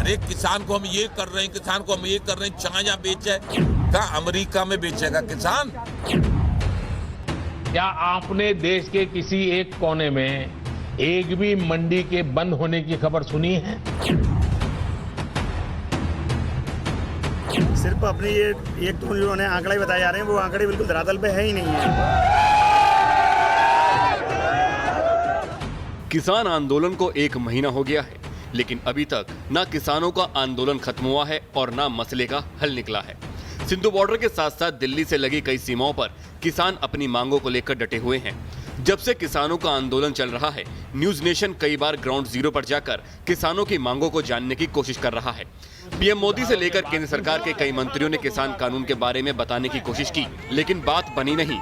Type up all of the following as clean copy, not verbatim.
अरे किसान को हम ये कर रहे हैं, किसान को हम ये कर रहे हैं, चाय यहाँ बेचे, क्या अमेरिका में बेचेगा किसान? क्या आपने देश के किसी एक कोने में एक भी मंडी के बंद होने की खबर सुनी है? सिर्फ अपने ये एक दो जो आंकड़े बताए जा रहे हैं, वो आंकड़े बिल्कुल धरातल पे है ही नहीं है। किसान आंदोलन को 1 महीना हो गया है, लेकिन अभी तक ना किसानों का आंदोलन खत्म हुआ है और ना मसले का हल निकला है। सिंधु बॉर्डर के साथ साथ दिल्ली से लगी कई सीमाओं पर किसान अपनी मांगों को लेकर डटे हुए हैं। जब से किसानों का आंदोलन चल रहा है, न्यूज नेशन कई बार ग्राउंड जीरो पर जाकर किसानों की मांगों को जानने की कोशिश कर रहा है। पीएम मोदी से लेकर केंद्र सरकार के कई मंत्रियों ने किसान कानून के बारे में बताने की कोशिश की, लेकिन बात बनी नहीं।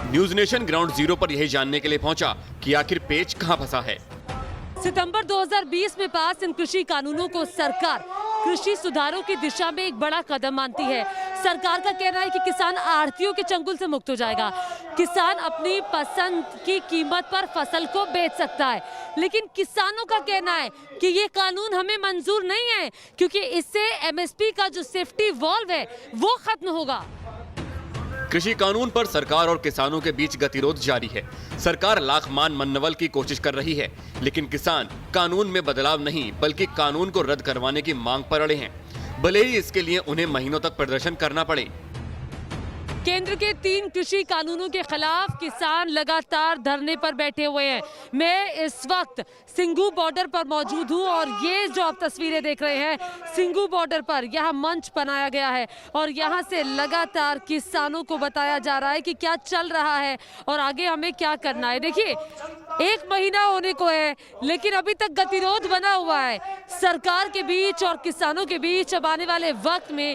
न्यूज नेशन ग्राउंड जीरो पर यही जानने के लिए पहुंचा कि आखिर पेच कहां फंसा है। सितंबर 2020 में पास इन कृषि कानूनों को सरकार कृषि सुधारों की दिशा में एक बड़ा कदम मानती है। सरकार का कहना है कि किसान आढ़तियों के चंगुल से मुक्त हो जाएगा। किसान अपनी पसंद की कीमत पर फसल को बेच सकता है, लेकिन किसानों का कहना है कि ये कानून हमें मंजूर नहीं है, क्योंकि इससे एमएसपी का जो सेफ्टी वॉल्व है वो खत्म होगा। कृषि कानून पर सरकार और किसानों के बीच गतिरोध जारी है। सरकार लाख मान मनवल की कोशिश कर रही है, लेकिन किसान कानून में बदलाव नहीं बल्कि कानून को रद्द करवाने की मांग पर अड़े हैं, भले ही इसके लिए उन्हें महीनों तक प्रदर्शन करना पड़े। केंद्र के 3 कृषि कानूनों के खिलाफ किसान लगातार धरने पर बैठे हुए हैं। मैं इस वक्त सिंघू बॉर्डर पर मौजूद हूं और ये जो आप तस्वीरें देख रहे हैं, सिंघू बॉर्डर पर यहाँ मंच बनाया गया है और यहाँ से लगातार किसानों को बताया जा रहा है कि क्या चल रहा है और आगे हमें क्या करना है। देखिए, 1 महीना होने को है, लेकिन अभी तक गतिरोध बना हुआ है सरकार के बीच और किसानों के बीच। अब आने वाले वक्त में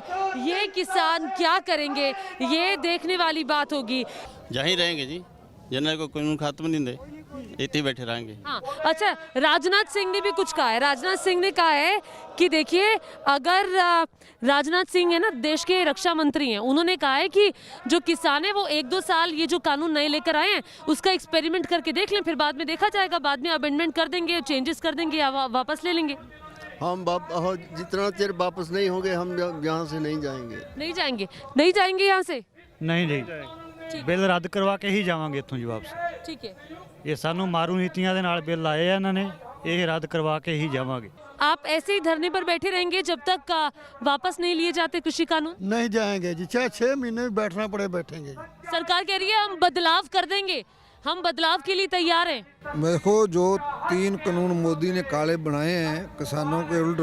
ये किसान क्या करेंगे, ये देखने वाली बात होगी। यहीं रहेंगे जी, जनरल को कानून खत्म नहीं दे, इतने बैठे रहेंगे। हाँ, अच्छा, राजनाथ सिंह ने भी कुछ कहा है। राजनाथ सिंह ने कहा है कि देखिए, अगर राजनाथ सिंह है ना, देश के रक्षा मंत्री हैं, उन्होंने कहा है कि जो किसान है वो 1-2 साल ये जो कानून नए लेकर आए हैं उसका एक्सपेरिमेंट करके देख लें, फिर बाद में देखा जाएगा, बाद में अमेंडमेंट कर देंगे, चेंजेस कर देंगे या वापस ले लेंगे। हम जितना देर वापस नहीं होंगे हम यहाँ से नहीं जाएंगे। नहीं जाएंगे, नहीं जाएंगे यहाँ से। नहीं, ਬਿੱਲ ਰੱਦ ਕਰਵਾ ਕੇ ਹੀ ਜਾਵਾਂਗੇ ਇੱਥੋਂ ਜੀ ਵਾਪਸ। ठीक है, ਇਹ ਸਾਨੂੰ ਮਾਰੂ ਨੀਤੀਆਂ ਦੇ ਨਾਲ ਬਿੱਲ ਆਏ ਆ ਇਹਨਾਂ ਨੇ, ਇਹ ਰੱਦ ਕਰਵਾ ਕੇ ਹੀ ਜਾਵਾਂਗੇ। आप ऐसे ही धरने पर बैठे रहेंगे जब तक वापस नहीं लिए जाते कृषि कानून? नहीं जाएंगे जी, चाहे 6 महीने भी बैठना पड़े बैठेंगे। सरकार कह रही है हम बदलाव कर देंगे, हम बदलाव के लिए तैयार हैं। देखो, जो 3 कानून मोदी ने काले बनाए हैं किसानों के उल्ट,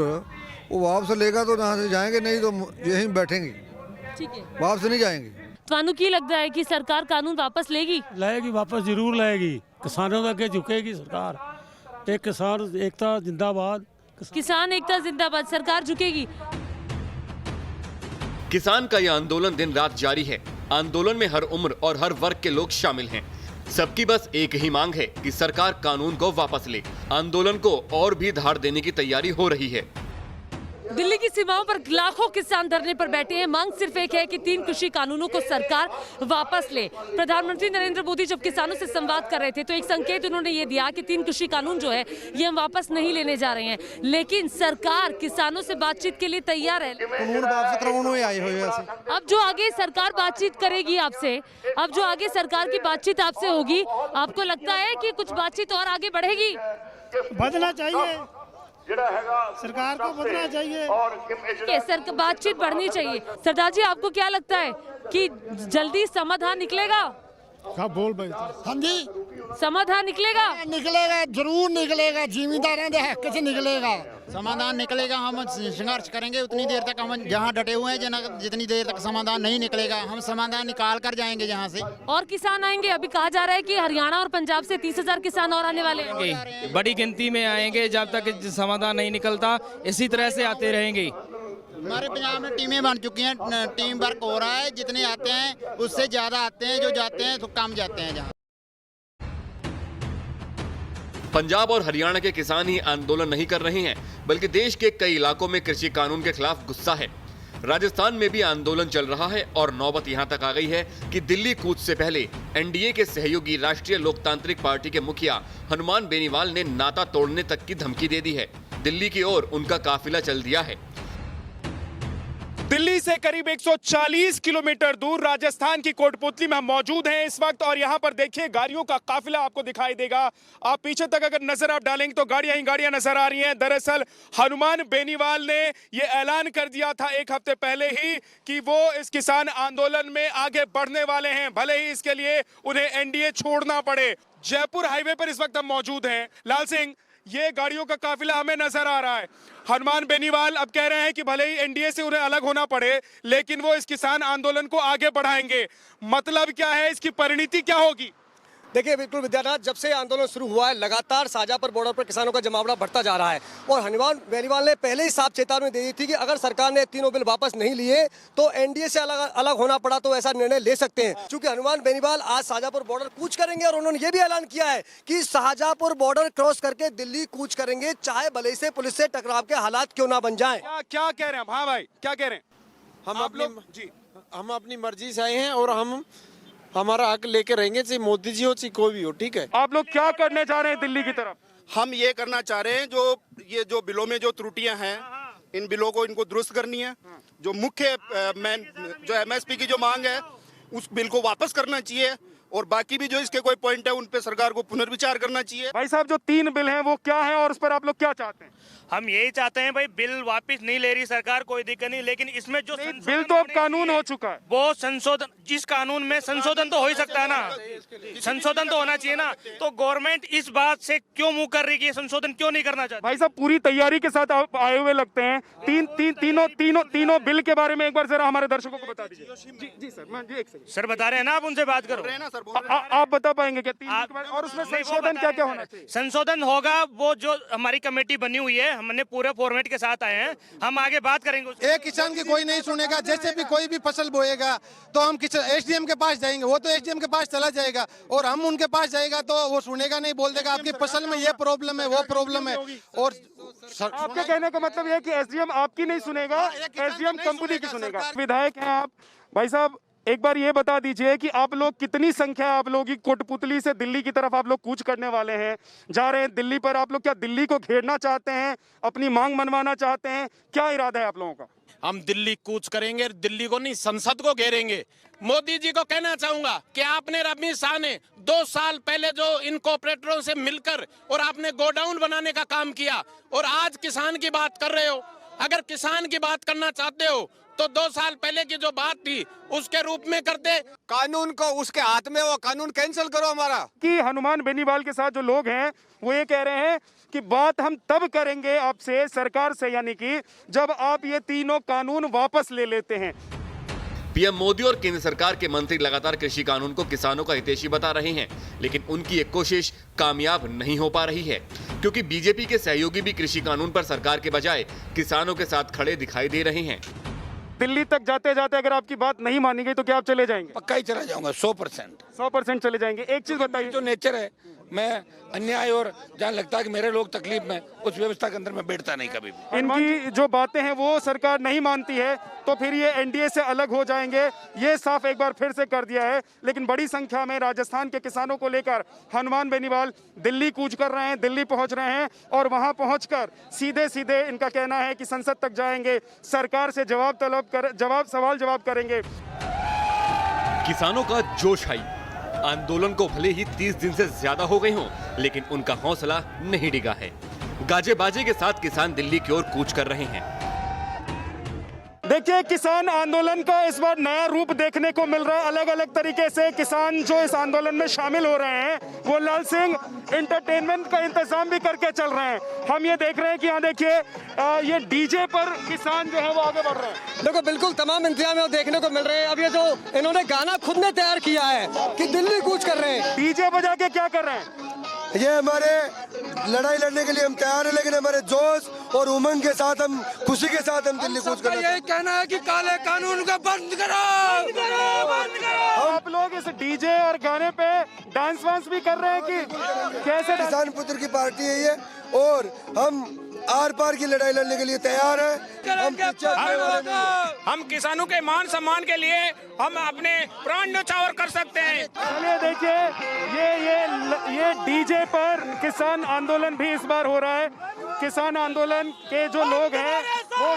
वो वापस लेगा तो यहाँ से जाएंगे, नहीं तो यहीं बैठेंगे। ठीक है, वापस नहीं जाएंगे। ਤੁਹਾਨੂੰ ਕੀ ਲੱਗਦਾ है कि सरकार कानून वापस लेगी? लाएगी, वापस जरूर लाएगी। किसानों के आगे झुकेगी सरकार। एक किसान एकता जिंदाबाद। किसान एकता जिंदाबाद, सरकार झुकेगी। किसान का यह आंदोलन दिन रात जारी है। आंदोलन में हर उम्र और हर वर्ग के लोग शामिल हैं। सबकी बस एक ही मांग है कि सरकार कानून को वापस ले। आंदोलन को और भी धार देने की तैयारी हो रही है। दिल्ली की सीमाओं पर लाखों किसान धरने पर बैठे हैं। मांग सिर्फ एक है कि 3 कृषि कानूनों को सरकार वापस ले। प्रधानमंत्री नरेंद्र मोदी जब किसानों से संवाद कर रहे थे तो एक संकेत उन्होंने ये दिया कि 3 कृषि कानून जो है ये हम वापस नहीं लेने जा रहे हैं, लेकिन सरकार किसानों से बातचीत के लिए तैयार है। कानून वापस करवाने आए हुए हैं। अब जो आगे सरकार बातचीत करेगी आपसे, अब जो आगे सरकार की बातचीत आपसे होगी, आपको लगता है कि कुछ बातचीत और आगे बढ़ेगी? बदलना चाहिए, सरकार को बदलना चाहिए। सर, बातचीत बढ़नी चाहिए। सरदार जी, आपको क्या लगता है कि जल्दी समाधान निकलेगा? हाँ बोल भाई। हाँ जी, समाधान निकलेगा? निकलेगा, जरूर निकलेगा, जिम्मेदारों के हक से निकलेगा। समाधान निकलेगा, हम संघर्ष करेंगे उतनी देर तक। हम जहाँ डटे हुए हैं, जितनी देर तक समाधान नहीं निकलेगा हम समाधान निकाल कर जाएंगे यहाँ से। और किसान आएंगे? अभी कहा जा रहा है कि हरियाणा और पंजाब से 30,000 किसान और आने वाले हैं। बड़ी गिनती में आएंगे, जब तक समाधान नहीं निकलता इसी तरह से आते रहेंगे। हमारे पंजाब में टीमें बन चुकी हैं, टीम वर्क हो रहा है। जितने आते हैं उससे ज्यादा आते हैं, जो जाते हैं तो कम जाते हैं। जहाँ पंजाब और हरियाणा के किसान ही आंदोलन नहीं कर रहे हैं, बल्कि देश के कई इलाकों में कृषि कानून के खिलाफ गुस्सा है। राजस्थान में भी आंदोलन चल रहा है और नौबत यहां तक आ गई है कि दिल्ली कूच से पहले एनडीए के सहयोगी राष्ट्रीय लोकतांत्रिक पार्टी के मुखिया हनुमान बेनीवाल ने नाता तोड़ने तक की धमकी दे दी है। दिल्ली की ओर उनका काफिला चल दिया है। दिल्ली से करीब 140 किलोमीटर दूर राजस्थान की कोटपुतली में हम मौजूद हैं इस वक्त, और यहाँ पर देखिए गाड़ियों का काफिला आपको दिखाई देगा। आप पीछे तक अगर नजर आप डालेंगे तो गाड़ियां ही गाड़ियां नजर आ रही हैं। दरअसल हनुमान बेनीवाल ने ये ऐलान कर दिया था एक हफ्ते पहले ही कि वो इस किसान आंदोलन में आगे बढ़ने वाले हैं, भले ही इसके लिए उन्हें एनडीए छोड़ना पड़े। जयपुर हाईवे पर इस वक्त हम मौजूद हैं। लाल सिंह, ये गाड़ियों का काफिला हमें नजर आ रहा है। हनुमान बेनीवाल अब कह रहे हैं कि भले ही एनडीए से उन्हें अलग होना पड़े, लेकिन वो इस किसान आंदोलन को आगे बढ़ाएंगे। मतलब क्या है, इसकी परिणति क्या होगी? देखिए बिल्कुल विद्यानाथ, जब से आंदोलन शुरू हुआ है लगातार शाहजहांपुर बॉर्डर पर किसानों का जमावड़ा बढ़ता जा रहा है, और हनुमान बेनीवाल ने पहले ही साफ चेतावनी दे दी थी कि अगर सरकार ने तीनों बिल वापस नहीं लिए तो एनडीए से अलग होना पड़ा तो ऐसा निर्णय ले सकते हैं। क्योंकि हनुमान बेनीवाल आज शाहजहांपुर बॉर्डर कूच करेंगे, और उन्होंने ये भी ऐलान किया है कि शाहजहांपुर बॉर्डर क्रॉस करके दिल्ली कूच करेंगे, चाहे भले से पुलिस से टकराव के हालात क्यों ना बन जाए। क्या कह रहे हैं? हाँ भाई, क्या कह रहे हैं? हम अपनी मर्जी से आए हैं और हम हमारा हक लेके रहेंगे, चाहे मोदी जी हो चाहे कोई भी हो। ठीक है, आप लोग क्या करने जा रहे हैं दिल्ली की तरफ? हम ये करना चाह रहे हैं, जो बिलों में जो त्रुटियां हैं, इन बिलों को इनको दुरुस्त करनी है। जो मुख्य जो एमएसपी की जो मांग है उस बिल को वापस करना चाहिए, और बाकी भी जो इसके कोई पॉइंट है उन पे सरकार को पुनर्विचार करना चाहिए। भाई साहब, जो 3 बिल हैं वो क्या है और उस पर आप लोग क्या चाहते हैं? हम यही चाहते हैं भाई, बिल वापस नहीं ले रही सरकार, कोई दिक्कत नहीं, लेकिन इसमें जो बिल तो अब कानून हो चुका है, वो संशोधन, जिस कानून में संशोधन तो हो ही सकता है ना, संशोधन तो होना चाहिए ना। तो गवर्नमेंट इस बात से क्यों मुंह कर रही है, संशोधन क्यों नहीं करना चाहती? भाई साहब, पूरी तैयारी के साथ आए हुए लगते हैं। तीनों बिल के बारे में एक बार जरा हमारे दर्शकों को बता दीजिए। जी सर, सर बता रहे हैं ना, आप उनसे बात करो। आप बता पाएंगे क्या? और उसमें संशोधन क्या क्या होना चाहिए? संशोधन होगा वो जो हमारी कमेटी बनी हुई है, हमने पूरे फॉर्मेट के साथ आए हैं, हम आगे बात करेंगे। एक किसान की कोई नहीं सुनेगा। जैसे भी कोई भी फसल बोएगा तो हम एसडीएम के पास जाएंगे, वो तो एसडीएम के पास चला जाएगा, और हम उनके पास जाएगा तो वो सुनेगा नहीं, बोल देगा आपकी फसल में ये प्रॉब्लम है, वो प्रॉब्लम है। और आपके कहने का मतलब है कि एसडीएम आपकी नहीं सुनेगा, एसडीएम कंपनी की सुनेगा। विधायक हैं आप भाई साहब, एक बार ये बता दीजिए कि आप लोग कितनी संख्या आप लोग की कोटपुतली से दिल्ली की तरफ आप लोग कूच करने वाले हैं, जा रहे हैं दिल्ली पर? आप लोग क्या दिल्ली को घेरना चाहते हैं, अपनी मांग मनवाना चाहते हैं, क्या इरादा है आप लोगों का? हम दिल्ली कूच करेंगे, दिल्ली को नहीं संसद को घेरेंगे। मोदी जी को कहना चाहूंगा कि आपने अमित शाह ने 2 साल पहले जो इन कॉर्पोरेटरों से मिलकर और आपने गोडाउन बनाने का काम किया, और आज किसान की बात कर रहे हो। अगर किसान की बात करना चाहते हो तो 2 साल पहले की जो बात थी उसके रूप में करते। कानून को उसके हाथ में, वो कानून कैंसिल करो हमारा। कि हनुमान बेनीवाल के साथ जो लोग हैं वो ये कह रहे हैं कि बात हम तब करेंगे आपसे, सरकार से, यानी कि जब आप ये तीनों कानून वापस ले लेते हैं। पीएम मोदी और केंद्र सरकार के मंत्री लगातार कृषि कानून को किसानों का हितैषी बता रहे हैं, लेकिन उनकी एक कोशिश कामयाब नहीं हो पा रही है, क्योंकि बीजेपी के सहयोगी भी कृषि कानून पर सरकार के बजाय किसानों के साथ खड़े दिखाई दे रहे हैं। दिल्ली तक जाते जाते अगर आपकी बात नहीं मानी गई तो क्या आप चले जाएंगे? पक्का ही चला जाऊंगा, 100% चले जाएंगे। एक चीज बताइए, जो नेचर है, मैं अन्याय और जहाँ लगता है कि मेरे लोग तकलीफ में, उस व्यवस्था के अंदर मैं बैठता नहीं कभी भी। इनकी जो बातें हैं वो सरकार नहीं मानती है तो फिर ये एनडीए से अलग हो जाएंगे, ये साफ एक बार फिर से कर दिया है। लेकिन बड़ी संख्या में राजस्थान के किसानों को लेकर हनुमान बेनीवाल दिल्ली कूच कर रहे हैं, दिल्ली पहुंच रहे हैं, और वहां पहुंचकर सीधे सीधे इनका कहना है कि संसद तक जाएंगे, सरकार से सवाल जवाब करेंगे। किसानों का जोश हाई, आंदोलन को भले ही 30 दिन से ज्यादा हो गए हों, लेकिन उनका हौसला नहीं डिगा है। गाजे बाजे के साथ किसान दिल्ली की ओर कूच कर रहे हैं। देखिए, किसान आंदोलन का इस बार नया रूप देखने को मिल रहा है। अलग अलग तरीके से किसान जो इस आंदोलन में शामिल हो रहे हैं, वो लाल सिंह एंटरटेनमेंट का इंतजाम भी करके चल रहे हैं। हम ये देख रहे हैं कि यहाँ देखिए, ये डीजे पर किसान जो है वो आगे बढ़ रहे हैं। देखो, बिल्कुल तमाम इंतजाम देखने को मिल रहे हैं। अब ये जो इन्होंने गाना खुद ने तैयार किया है कि दिल्ली कूच कर रहे हैं, डीजे बजा के क्या कर रहे हैं? ये हमारे लड़ाई लड़ने के लिए हम तैयार हैं, लेकिन हमारे जोश और उमंग के साथ हम खुशी के साथ हम दिल्ली कूच करना। यही कहना है कि काले कानून को बंद करो, बंद करो। आप लोग इस डीजे और गाने पे डांस वांस भी कर रहे हैं कि कैसे? किसान पुत्र की पार्टी है ये और हम आर पार की लड़ाई लड़ने के लिए तैयार हैं। हम किसानों के मान सम्मान के लिए हम अपने प्राण न्यौछावर कर सकते हैं। चलिए देखिए ये डीजे पर किसान आंदोलन भी इस बार हो रहा है। किसान आंदोलन के जो लोग हैं वो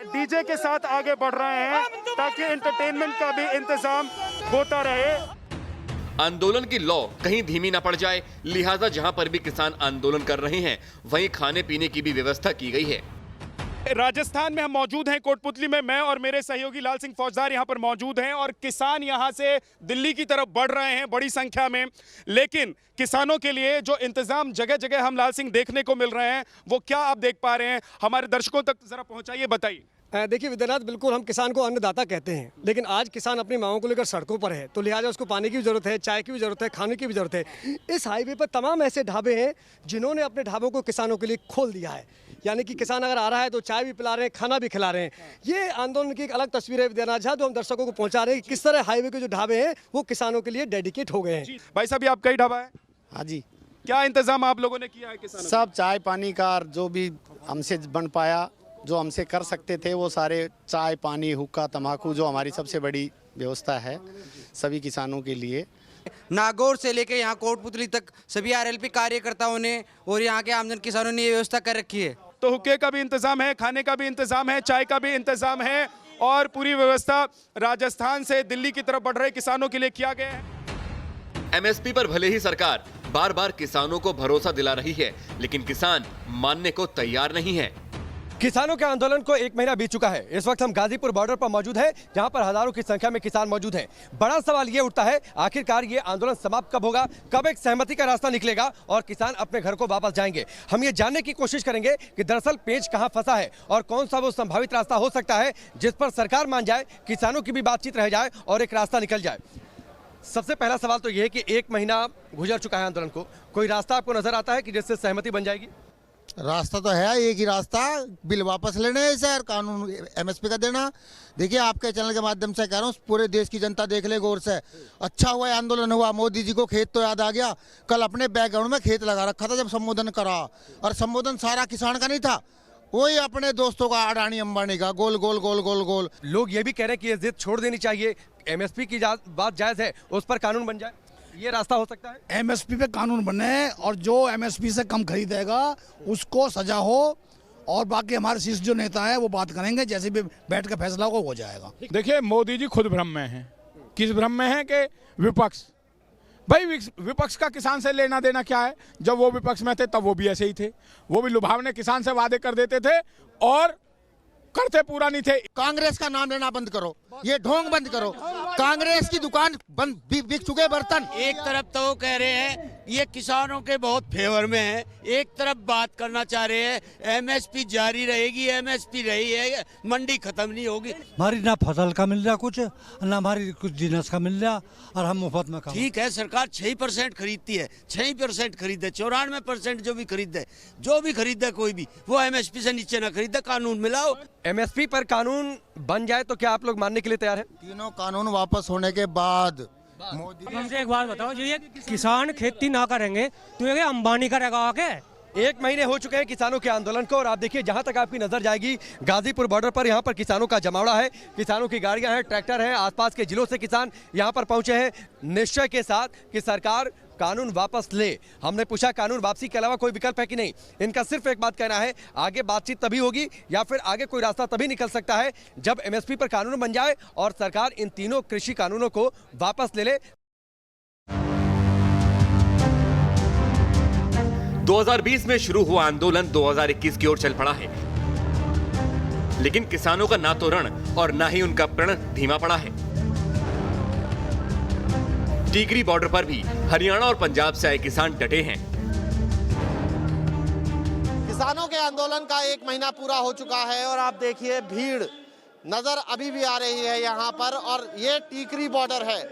डीजे के साथ आगे बढ़ रहे हैं ताकि एंटरटेनमेंट का भी इंतजाम होता रहे। आंदोलन की लौ कहीं धीमी न पड़ जाए, लिहाजा जहां पर भी किसान आंदोलन कर रहे हैं वहीं खाने पीने की भी व्यवस्था की गई है। राजस्थान में हम मौजूद हैं, कोटपुतली में। मैं और मेरे सहयोगी लाल सिंह फौजदार यहां पर मौजूद हैं और किसान यहां से दिल्ली की तरफ बढ़ रहे हैं बड़ी संख्या में। लेकिन किसानों के लिए जो इंतजाम जगह जगह हम लाल सिंह देखने को मिल रहे हैं वो क्या आप देख पा रहे हैं? हमारे दर्शकों तक जरा पहुंचाइए, बताइए। देखिए विद्यानाथ, बिल्कुल हम किसान को अन्नदाता कहते हैं, लेकिन आज किसान अपनी मांगों को लेकर सड़कों पर है, तो लिहाजा उसको पानी की भी ज़रूरत है, चाय की भी ज़रूरत है, खाने की भी ज़रूरत है। इस हाईवे पर तमाम ऐसे ढाबे हैं जिन्होंने अपने ढाबों को किसानों के लिए खोल दिया है। यानी कि किसान अगर आ रहा है तो चाय भी पिला रहे हैं, खाना भी खिला रहे हैं। ये आंदोलन की एक अलग तस्वीर है विद्यानाथ झा, जो हम दर्शकों को पहुँचा रहे हैं कि किस तरह हाईवे के जो ढाबे हैं वो किसानों के लिए डेडिकेट हो गए हैं। भाई साहब, आपका ही ढाबा है? हाँ जी। क्या इंतजाम आप लोगों ने किया है किसानों? सब चाय पानी का जो भी हमसे बन पाया, जो हमसे कर सकते थे वो सारे चाय पानी हुक्का तम्बाकू, जो हमारी सबसे बड़ी व्यवस्था है सभी किसानों के लिए। नागौर से लेकर यहाँ कोटपुतली तक सभी आरएलपी कार्यकर्ताओं ने और यहाँ के आमजन किसानों ने ये व्यवस्था कर रखी है। तो हुक्के का भी इंतजाम है, खाने का भी इंतजाम है, चाय का भी इंतजाम है और पूरी व्यवस्था राजस्थान से दिल्ली की तरफ बढ़ रहे किसानों के लिए किया गया है। एमएसपी पर भले ही सरकार बार बार किसानों को भरोसा दिला रही है, लेकिन किसान मानने को तैयार नहीं है। किसानों के आंदोलन को 1 महीना बीत चुका है। इस वक्त हम गाजीपुर बॉर्डर पर मौजूद हैं, जहां पर हजारों की संख्या में किसान मौजूद हैं। बड़ा सवाल ये उठता है, आखिरकार ये आंदोलन समाप्त कब होगा, कब एक सहमति का रास्ता निकलेगा और किसान अपने घर को वापस जाएंगे। हम ये जानने की कोशिश करेंगे कि दरअसल पेच कहां फंसा है और कौन सा वो संभावित रास्ता हो सकता है जिस पर सरकार मान जाए, किसानों की भी बातचीत रह जाए और एक रास्ता निकल जाए। सबसे पहला सवाल तो ये है कि 1 महीना गुजर चुका है आंदोलन को, कोई रास्ता आपको नजर आता है कि जिससे सहमति बन जाएगी? रास्ता तो है, एक ही रास्ता, बिल वापस लेने है सर, कानून एमएसपी का देना। देखिए आपके चैनल के माध्यम से कह रहा हूँ, पूरे देश की जनता देख ले गौर से। अच्छा हुआ आंदोलन हुआ, मोदी जी को खेत तो याद आ गया। कल अपने बैकग्राउंड में खेत लगा रखा था जब संबोधन करा, और संबोधन सारा किसान का नहीं था, वही अपने दोस्तों का, अडानी अंबानी का, गोल गोल गोल गोल गोल। लोग ये भी कह रहे हैं कि ये जिद छोड़ देनी चाहिए, एमएसपी की बात जायज़ है, उस पर कानून बन जाए, ये रास्ता हो सकता है? एमएसपी पे कानून बने और जो एमएसपी से कम खरीदेगा उसको सजा हो, और बाकी हमारे शीर्ष जो नेता है वो बात करेंगे, जैसे भी बैठ के फैसला हो जाएगा। देखिए मोदी जी खुद भ्रम में हैं। किस भ्रम में है कि विपक्ष, भाई विपक्ष का किसान से लेना देना क्या है? जब वो विपक्ष में थे तब वो भी ऐसे ही थे, वो भी लुभावने किसान से वादे कर देते थे और करते पूरा नहीं थे। कांग्रेस का नाम लेना बंद करो, ये ढोंग बंद करो। कांग्रेस की दुकान बंद, बिक चुके बर्तन। एक तरफ तो वो कह रहे हैं ये किसानों के बहुत फेवर में है, एक तरफ बात करना चाह रहे हैं एमएसपी जारी रहेगी, एमएसपी रही है, मंडी खत्म नहीं होगी। हमारी ना फसल का मिल रहा कुछ, ना हमारी कुछ जिनस का मिल रहा, और हम मुफ्त में खा। ठीक है, सरकार 6% खरीदती है, 6% खरीदे, 94% जो भी खरीदे कोई भी, वो एमएसपी से नीचे ना खरीदे, कानून मिलाओ। एमएसपी पर कानून बन जाए तो क्या आप लोग मानने के लिए तैयार हैं? तीनों कानून वापस होने के बाद मोदी। हमसे एक बात बताओ, जो ये किसान खेती ना करेंगे तो ये अंबानी करेगा आके? 1 महीने हो चुके हैं किसानों के आंदोलन को, और आप देखिए जहां तक आपकी नजर जाएगी गाजीपुर बॉर्डर पर, यहां पर किसानों का जमावड़ा है, किसानों की गाड़ियां हैं, ट्रैक्टर हैं, आसपास के जिलों से किसान यहां पर पहुंचे हैं निश्चय के साथ कि सरकार कानून वापस ले। हमने पूछा कानून वापसी के अलावा कोई विकल्प है कि नहीं। इनका सिर्फ एक बात कहना है, आगे बातचीत तभी होगी या फिर आगे कोई रास्ता तभी निकल सकता है जब एमएसपी पर कानून बन जाए और सरकार इन तीनों कृषि कानूनों को वापस ले ले। 2020 में शुरू हुआ आंदोलन 2021 की ओर चल पड़ा है, लेकिन किसानों का ना तो रण और ना ही उनका प्रण धीमा पड़ा है। टीकरी बॉर्डर पर भी हरियाणा और पंजाब से आए किसान डटे हैं। किसानों के आंदोलन का 1 महीना पूरा हो चुका है और आप देखिए भीड़ नजर अभी भी आ रही है यहाँ पर, और ये टीकरी बॉर्डर है।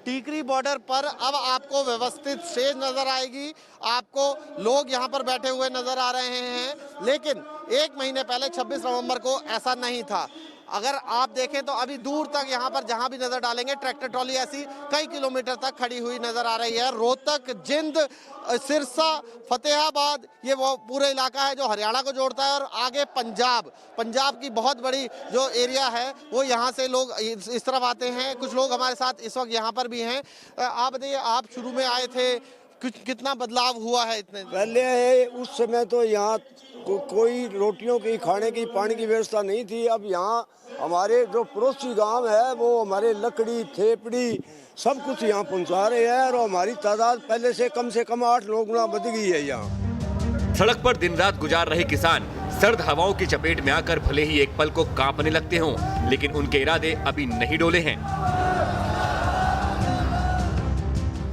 टीकरी बॉर्डर पर अब आपको व्यवस्थित स्टेज नजर आएगी, आपको लोग यहाँ पर बैठे हुए नजर आ रहे हैं, लेकिन 1 महीने पहले 26 नवंबर को ऐसा नहीं था। अगर आप देखें तो अभी दूर तक यहाँ पर जहाँ भी नजर डालेंगे ट्रैक्टर ट्रॉली ऐसी कई किलोमीटर तक खड़ी हुई नजर आ रही है। रोहतक, जिंद, सिरसा, फतेहाबाद, ये वो पूरा इलाका है जो हरियाणा को जोड़ता है और आगे पंजाब की बहुत बड़ी जो एरिया है वो यहाँ से लोग इस तरफ आते हैं। कुछ लोग हमारे साथ इस वक्त यहाँ पर भी हैं। आप बताइए, आप शुरू में आए थे, कितना बदलाव हुआ है? इतने पहले उस समय तो यहाँ कोई रोटियों की, खाने की, पानी की व्यवस्था नहीं थी। अब यहाँ हमारे जो पड़ोसी गांव है वो हमारे लकड़ी, थेपड़ी सब कुछ यहाँ पहुँचा रहे हैं और हमारी तादाद पहले से कम 8-9 गुना बढ़ गई है। यहाँ सड़क पर दिन रात गुजार रहे किसान सर्द हवाओं की चपेट में आकर भले ही एक पल को कांपने लगते हों, लेकिन उनके इरादे अभी नहीं डोले हैं।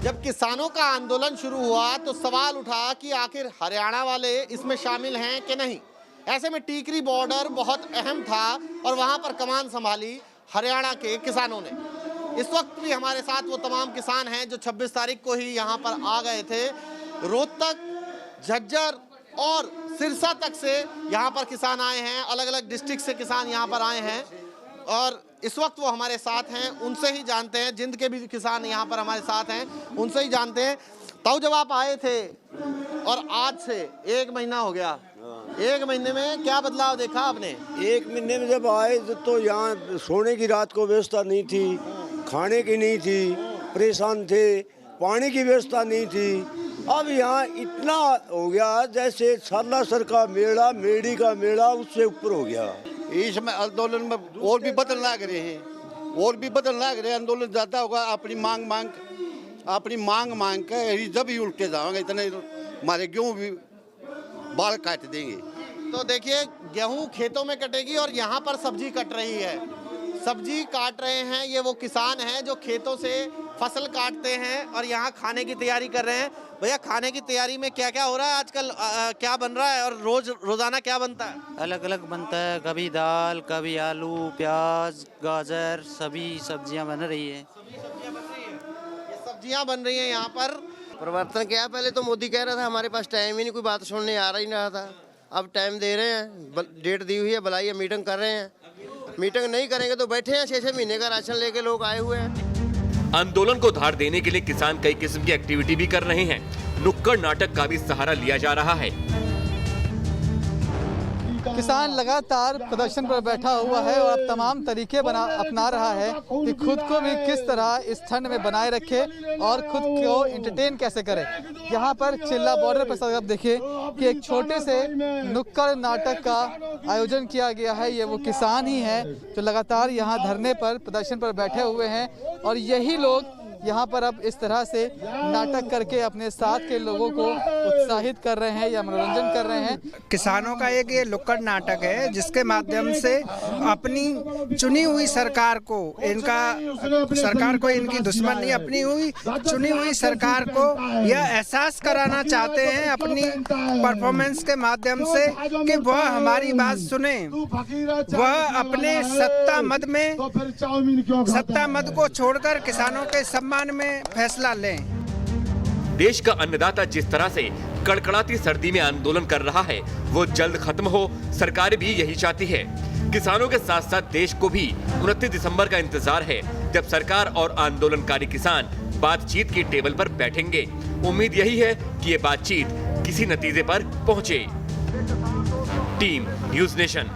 जब किसानों का आंदोलन शुरू हुआ तो सवाल उठा कि आखिर हरियाणा वाले इसमें शामिल हैं कि नहीं। ऐसे में टीकरी बॉर्डर बहुत अहम था और वहां पर कमान संभाली हरियाणा के किसानों ने। इस वक्त भी हमारे साथ वो तमाम किसान हैं जो 26 तारीख को ही यहाँ पर आ गए थे। रोहतक, झज्जर और सिरसा तक से यहाँ पर किसान आए हैं, अलग अलग डिस्ट्रिक्ट से किसान यहाँ पर आए हैं और इस वक्त वो हमारे साथ हैं। उनसे ही जानते हैं, जिंद के भी किसान यहाँ पर हमारे साथ हैं, उनसे ही जानते हैं। तो जब आप आए थे और आज से 1 महीना हो गया, 1 महीने में क्या बदलाव देखा आपने? 1 महीने में जब आए तो यहाँ सोने की रात को व्यवस्था नहीं थी, खाने की नहीं थी, परेशान थे, पानी की व्यवस्था नहीं थी। अब यहाँ इतना हो गया जैसे सालासर का मेला, मेड़ी का मेला उससे ऊपर हो गया। इस समय आंदोलन में और भी बदल लग रहे हैं, और भी बदल लग रहे हैं। आंदोलन ज़्यादा होगा, अपनी मांग के जब ही उल्टे जाओगे इतने हमारे गेहूँ भी बाल काट देंगे। तो देखिए, गेहूं खेतों में कटेगी और यहाँ पर सब्जी कट रही है। सब्जी काट रहे हैं ये वो किसान हैं जो खेतों से फसल काटते हैं और यहाँ खाने की तैयारी कर रहे हैं। भैया, खाने की तैयारी में क्या क्या हो रहा है आजकल? क्या बन रहा है और रोजाना क्या बनता है? अलग अलग बनता है, कभी दाल, कभी आलू, प्याज, गाजर, सभी सब्जियां बन रही है। सब्जियां बन रही हैं यहाँ पर। परिवर्तन क्या है, पहले तो मोदी कह रहा था हमारे पास टाइम ही नहीं, कोई बात सुनने आ रहा ही नहीं था। अब टाइम दे रहे हैं, डेट दी हुई है, बुलाइए, मीटिंग कर रहे हैं। मीटिंग नहीं करेंगे तो बैठे हैं, 6-6 महीने का राशन लेके लोग आए हुए हैं। आंदोलन को धार देने के लिए किसान कई किस्म की एक्टिविटी भी कर रहे हैं। नुक्कड़ नाटक का भी सहारा लिया जा रहा है। किसान लगातार प्रदर्शन पर बैठा हुआ है और अब तमाम तरीके अपना रहा है कि खुद को भी किस तरह इस ठंड में बनाए रखे और खुद को एंटरटेन कैसे करे। यहाँ पर चिल्ला बॉर्डर पर आप देखिए कि एक छोटे से नुक्कड़ नाटक का आयोजन किया गया है। ये वो किसान ही हैं जो लगातार यहाँ धरने पर, प्रदर्शन पर बैठे हुए हैं और यही लोग यहाँ पर अब इस तरह से नाटक करके अपने साथ के लोगों को उत्साहित कर रहे हैं या मनोरंजन कर रहे हैं। किसानों का एक ये नुक्कड़ नाटक है जिसके माध्यम से अपनी चुनी हुई सरकार को, सरकार को इनकी दुश्मन नहीं, अपनी हुई चुनी हुई सरकार को यह एहसास कराना चाहते हैं अपनी परफॉर्मेंस के माध्यम से कि वह हमारी बात सुने, वह अपने सत्ता मद को छोड़कर किसानों के सम्मान में फैसला लें। देश का अन्नदाता जिस तरह से कड़कड़ाती सर्दी में आंदोलन कर रहा है वो जल्द खत्म हो, सरकार भी यही चाहती है। किसानों के साथ साथ देश को भी 29 दिसंबर का इंतजार है जब सरकार और आंदोलनकारी किसान बातचीत की टेबल पर बैठेंगे। उम्मीद यही है कि ये बातचीत किसी नतीजे पर पहुंचे। Team news nation.